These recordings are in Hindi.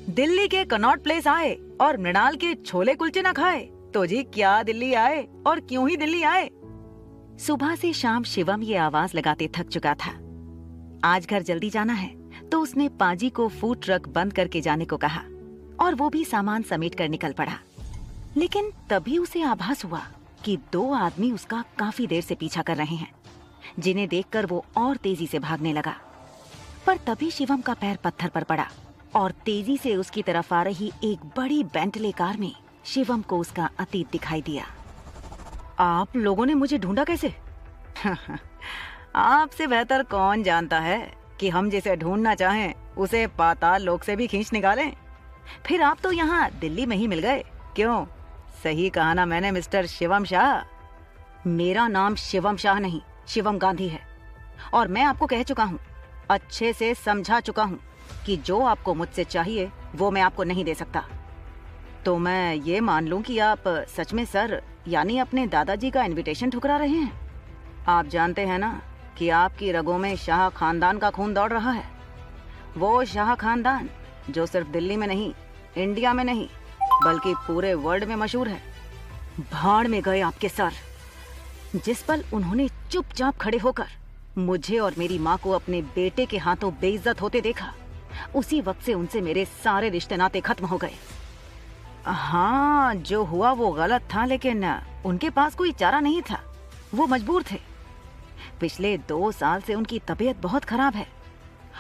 दिल्ली के कनॉट प्लेस आए और मृणाल के छोले कुलचे ना खाए तो जी क्या दिल्ली आए और क्यों ही दिल्ली आए। सुबह से शाम शिवम ये आवाज लगाते थक चुका था। आज घर जल्दी जाना है तो उसने पाजी को फूड ट्रक बंद करके जाने को कहा और वो भी सामान समेट कर निकल पड़ा। लेकिन तभी उसे आभास हुआ कि 2 आदमी उसका काफी देर से पीछा कर रहे हैं, जिन्हें देखकर वो और तेजी से भागने लगा। पर तभी शिवम का पैर पत्थर पर पड़ा और तेजी से उसकी तरफ आ रही एक बड़ी बेंटले कार में शिवम को उसका अतीत दिखाई दिया। आप लोगों ने मुझे ढूंढा कैसे? आपसे बेहतर कौन जानता है कि हम जिसे ढूंढना चाहें उसे पाताल लोक से भी खींच निकालें। फिर आप तो यहाँ दिल्ली में ही मिल गए। क्यों, सही कहा ना मैंने मिस्टर शिवम शाह? मेरा नाम शिवम शाह नहीं, शिवम गांधी है। और मैं आपको कह चुका हूँ, अच्छे से समझा चुका हूँ कि जो आपको मुझसे चाहिए वो मैं आपको नहीं दे सकता। तो मैं ये मान लूं कि आप सच में सर यानी अपने दादाजी का इनविटेशन ठुकरा रहे हैं। आप जानते हैं ना कि आपकी रगों में शाह खानदान का खून दौड़ रहा है। वो शाह खानदान जो सिर्फ दिल्ली में नहीं, इंडिया में नहीं, बल्कि पूरे वर्ल्ड में मशहूर है। भाड़ में गए आपके सर। जिस पल उन्होंने चुपचाप खड़े होकर मुझे और मेरी माँ को अपने बेटे के हाथों बेइज्जत होते देखा, उसी वक्त से उनसे मेरे सारे रिश्ते नाते खत्म हो गए। हाँ, जो हुआ वो गलत था, लेकिन उनके पास कोई चारा नहीं था। वो मजबूर थे। पिछले 2 साल से उनकी तबीयत बहुत खराब है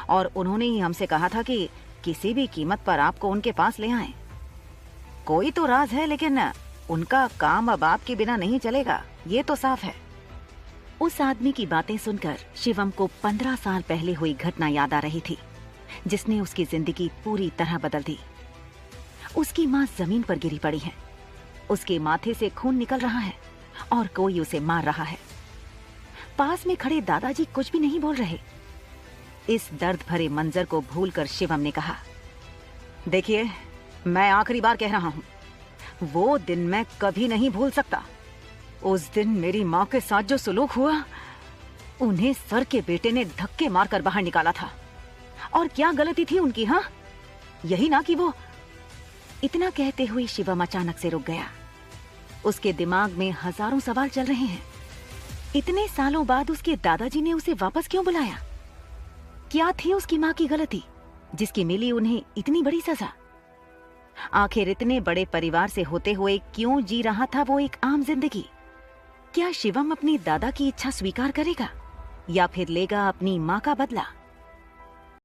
और उन्होंने ही हमसे कहा था कि किसी भी कीमत पर आपको उनके पास ले आएं। कोई तो राज है, लेकिन उनका काम अब आपके बिना नहीं चलेगा, ये तो साफ है। उस आदमी की बातें सुनकर शिवम को 15 साल पहले हुई घटना याद आ रही थी, जिसने उसकी जिंदगी पूरी तरह बदल दी। उसकी माँ जमीन पर गिरी पड़ी है, उसके माथे से खून निकल रहा है और कोई उसे मार रहा है। पास में खड़े दादाजी कुछ भी नहीं बोल रहे। इस दर्द भरे मंजर को भूलकर शिवम ने कहा, देखिए, मैं आखिरी बार कह रहा हूँ, वो दिन मैं कभी नहीं भूल सकता। उस दिन मेरी माँ के साथ जो सुलूक हुआ, उन्हें सर के बेटे ने धक्के मारकर बाहर निकाला था। और क्या गलती थी उनकी? हाँ, यही ना कि वो। इतना कहते हुए शिवम अचानक से रुक गया। उसके दिमाग में हजारों सवाल चल रहे हैं। इतने सालों बाद उसके दादाजी ने उसे वापस क्यों बुलाया? क्या थी उसकी माँ की गलती जिसकी मिली उन्हें इतनी बड़ी सजा? आखिर इतने बड़े परिवार से होते हुए क्यों जी रहा था वो एक आम जिंदगी? क्या शिवम अपनी दादा की इच्छा स्वीकार करेगा या फिर लेगा अपनी माँ का बदला?